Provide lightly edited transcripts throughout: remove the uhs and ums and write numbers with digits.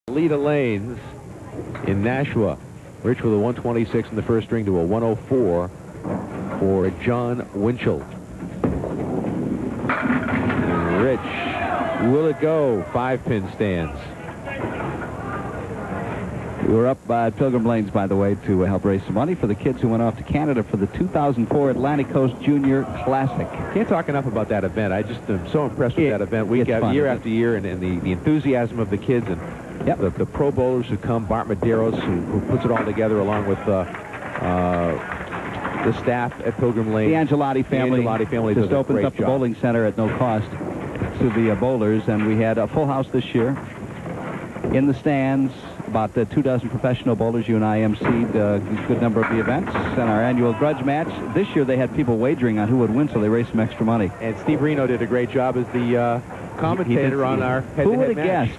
Leader lanes in Nashua. Rich with a 126 in the first string to a 104 for Jon Winchell. And Rich, will it go? 5-pin stands. We were up by Pilgrim Lanes, by the way, to help raise some money for the kids who went off to Canada for the 2004 Atlantic Coast Junior Classic. Can't talk enough about that event. I just am so impressed with that event. We get year after year, and the enthusiasm of the kids, and the pro bowlers who come, Bart Medeiros, who puts it all together along with the staff at Pilgrim Lane. The Angelotti family just opens up the bowling center at no cost to the bowlers, and we had a full house this year. In the stands, about 24 professional bowlers. You and I emceed a good number of the events. And our annual grudge match, this year they had people wagering on who would win, so they raised some extra money. And Steve Reno did a great job as the commentator on our head-to-head Who would have match. guessed?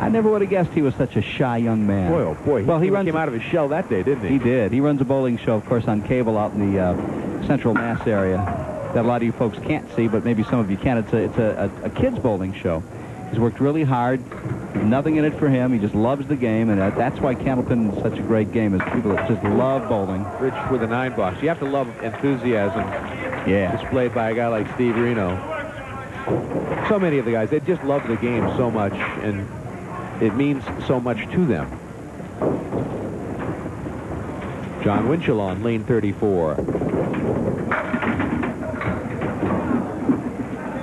I never would have guessed he was such a shy young man. Boy, oh boy. He came out of his shell that day, didn't he? He did. He runs a bowling show, of course, on cable out in the Central Mass area that a lot of you folks can't see, but maybe some of you can. It's a kids' bowling show. He's worked really hard. There's nothing in it for him. He just loves the game, and that's why Candlepin is such a great game, is people that just love bowling. Rich with a 9-box. You have to love enthusiasm displayed by a guy like Steve Reno. So many of the guys, they just love the game so much, and it means so much to them. Jon Winchell on lane 34. I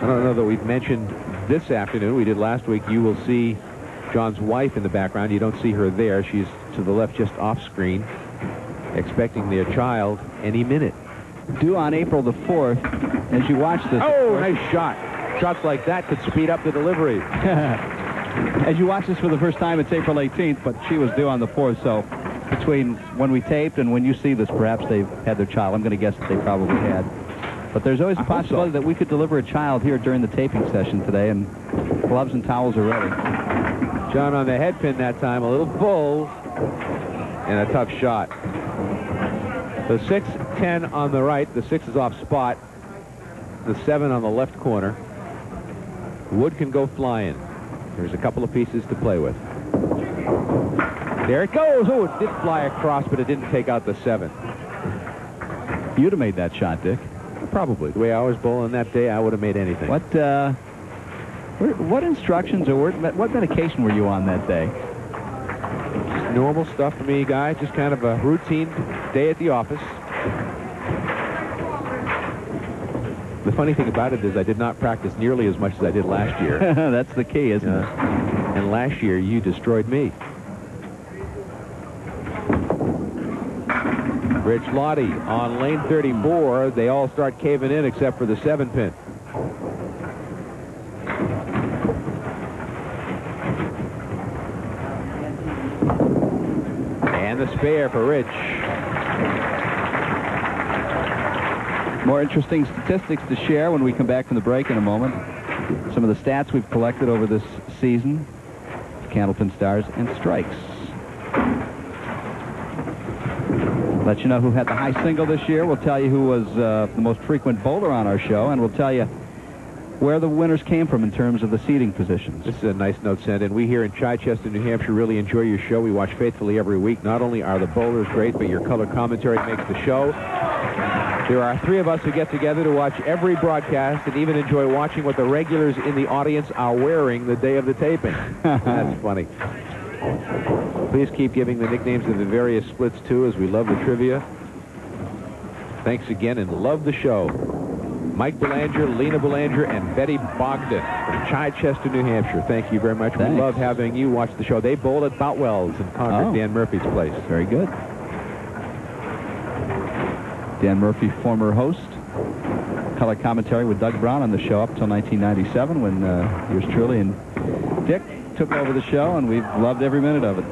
don't know that we've mentioned this afternoon. We did last week. You will see John's wife in the background. You don't see her there. She's to the left, just off screen, expecting their child any minute. Due on April the 4th, as you watch this. Oh, nice shot. Shots like that could speed up the delivery. As you watch this for the first time, it's April 18th, but she was due on the 4th, so between when we taped and when you see this, perhaps they've had their child. I'm going to guess that they probably had. But there's always a possibility that we could deliver a child here during the taping session today, and gloves and towels are ready. John on the head pin that time, a little full, and a tough shot. The 6-10 on the right, the 6 is off spot, the 7 on the left corner. Wood can go flying. There's a couple of pieces to play with. There it goes. Oh, it did fly across, but it didn't take out the 7. You'd have made that shot, Dick. Probably. The way I was bowling that day, I would have made anything. What instructions or what medication were you on that day? Just normal stuff for me, guy. Just kind of a routine day at the office. The funny thing about it is I did not practice nearly as much as I did last year. That's the key, isn't it? And last year, you destroyed me. Rich Lotti on lane 34. They all start caving in except for the 7-pin. And the spare for Rich. More interesting statistics to share when we come back from the break in a moment. Some of the stats we've collected over this season. Candlepin stars and strikes. Let you know who had the high single this year. We'll tell you who was the most frequent bowler on our show, and we'll tell you where the winners came from in terms of the seating positions. This is a nice note sent in. We here in Chichester, New Hampshire, really enjoy your show. We watch faithfully every week. Not only are the bowlers great, but your color commentary makes the show. There are 3 of us who get together to watch every broadcast and even enjoy watching what the regulars in the audience are wearing the day of the taping. That's funny. Please keep giving the nicknames of the various splits, too, as we love the trivia. Thanks again, and love the show. Mike Belanger, Lena Belanger, and Betty Bogdan from Chichester, New Hampshire. Thank you very much. Thanks. We love having you watch the show. They bowl at Boutwell's in Concord, Dan Murphy's place. Very good. Dan Murphy, former host. Color commentary with Doug Brown on the show up until 1997 when yours truly and Dick took over the show, and we've loved every minute of it.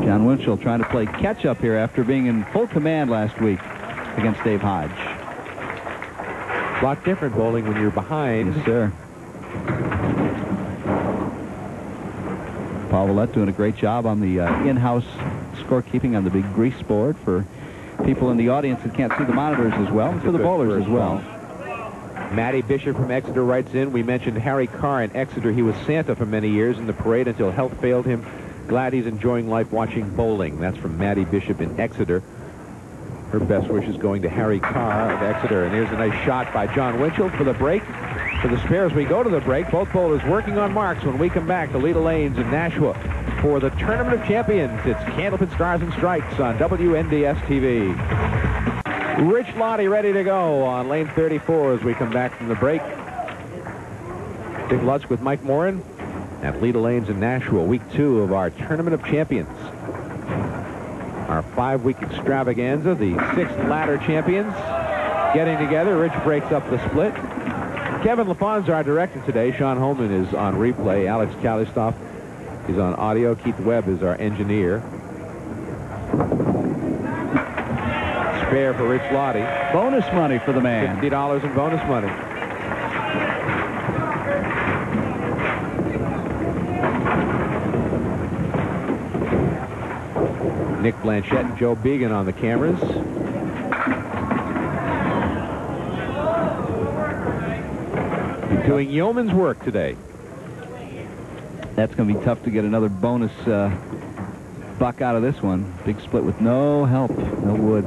Jon Winchell trying to play catch-up here after being in full command last week against Dave Hodge. A lot different bowling when you're behind. Yes, sir. Paul Willett doing a great job on the in-house scorekeeping on the big grease board for people in the audience that can't see the monitors as well, and for the bowlers as well. Matty Bishop from Exeter writes in, we mentioned Harry Carr in Exeter. He was Santa for many years in the parade until health failed him. Glad he's enjoying life watching bowling. That's from Matty Bishop in Exeter. Her best wishes going to Harry Carr of Exeter. And here's a nice shot by Jon Winchell for the break. For the spares, we go to the break. Both bowlers working on marks. When we come back, the Leda Lanes in Nashua for the Tournament of Champions. It's Candlepin Stars and Strikes on WNDS TV. Rich Lotti ready to go on lane 34 as we come back from the break. Dick Lutsk with Mike Morin at Leda Lanes in Nashua, week 2 of our Tournament of Champions. Our 5-week extravaganza, the 6th ladder champions getting together. Rich breaks up the split. Kevin LaFon's our director today. Sean Holman is on replay. Alex Kalistoff is on audio. Keith Webb is our engineer. Spare for Rich Lotti. Bonus money for the man. $50 in bonus money. Nick Blanchette and Joe Began on the cameras. You're doing yeoman's work today. That's going to be tough to get another bonus buck out of this one. Big split with no help, no wood.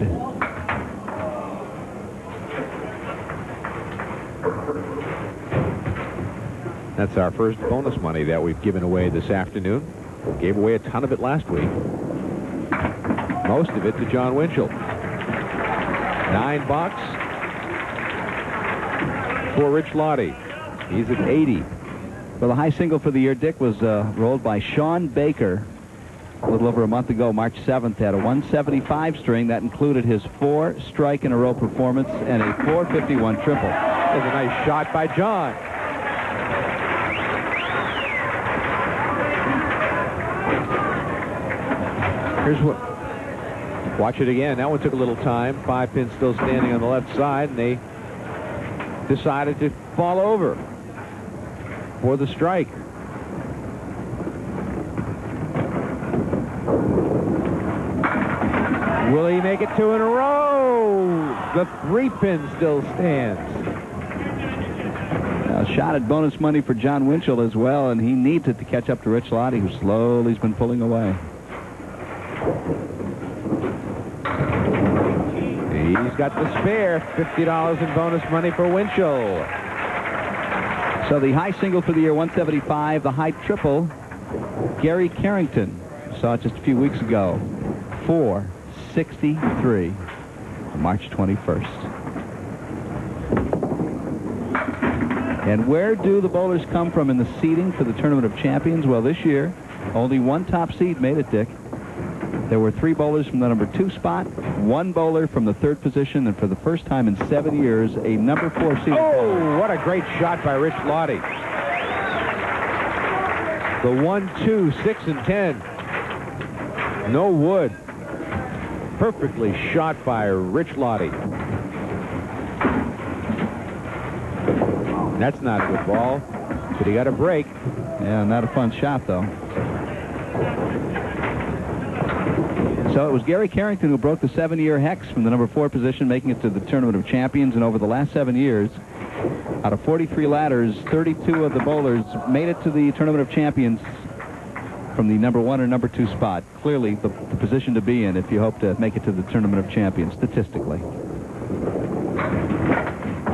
That's our first bonus money that we've given away this afternoon. We gave away a ton of it last week. Most of it to Jon Winchell. $9 for Rich Lotti. He's at 80. Well, the high single for the year, Dick, was rolled by Sean Baker a little over a month ago, March 7th, at a 175 string. That included his 4-strike-in-a-row performance and a 451 triple. There's a nice shot by John. Here's what. Watch it again. That one took a little time. 5 pins still standing on the left side, and they decided to fall over for the strike. Will he make it 2 in a row? The 3 pin still stands. A shot at bonus money for Jon Winchell as well, and he needs it to catch up to Rich Lotti, who slowly has been pulling away. He's got the spare. $50 in bonus money for Winchell. So the high single for the year, 175. The high triple, Gary Carrington. Saw it just a few weeks ago. 463. March 21st. And where do the bowlers come from in the seeding for the Tournament of Champions? Well, this year, only one top seed made it, Dick. There were 3 bowlers from the number 2 spot, 1 bowler from the 3rd position, and for the first time in 7 years, a number 4 seed. Oh, what a great shot by Rich Lotti. The 1, 2, 6, and 10. No wood. Perfectly shot by Rich Lotti. That's not a good ball, but he got a break. Yeah, not a fun shot, though. So it was Gary Carrington who broke the 7-year hex from the number 4 position, making it to the Tournament of Champions. And over the last 7 years, out of 43 ladders, 32 of the bowlers made it to the Tournament of Champions from the number 1 or number 2 spot. Clearly the position to be in if you hope to make it to the Tournament of Champions, statistically.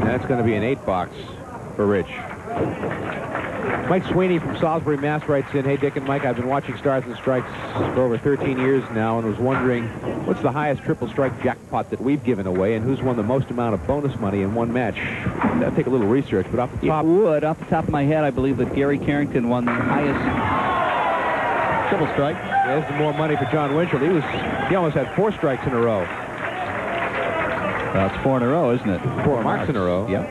That's going to be an 8-box for Rich. Mike Sweeney from Salisbury, Mass. writes in, hey, Dick and Mike, I've been watching Stars and Strikes for over 13 years now and was wondering what's the highest triple strike jackpot that we've given away and who's won the most amount of bonus money in one match. That'd take a little research, but off the top... Off the top of my head, I believe that Gary Carrington won the highest triple strike. There's more money for Jon Winchell. He almost had 4 strikes in a row. Well, it's 4 in a row, isn't it? 4 marks in a row. Yep.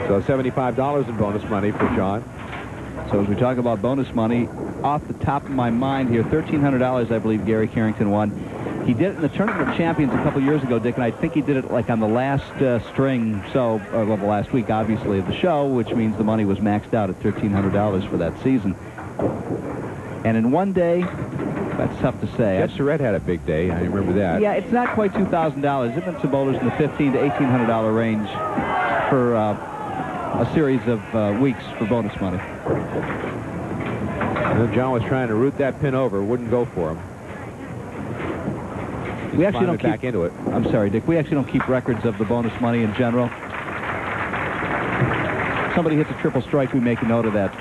So $75 in bonus money for John. So as we talk about bonus money, off the top of my mind here, $1,300 I believe Gary Carrington won. He did it in the Tournament of Champions a couple years ago, Dick, and I think he did it like on the last string, or the last week, obviously, of the show, which means the money was maxed out at $1,300 for that season. And in one day, That's tough to say. Jeff Surratt had a big day. I remember that. Yeah, it's not quite $2,000. There's been some bowlers in the $1,500 to $1,800 range for a series of weeks for bonus money. And then John was trying to root that pin over. Wouldn't go for him. We actually don't keep back into it. I'm sorry, Dick. We actually don't keep records of the bonus money in general. Somebody hits a triple strike, we make a note of that.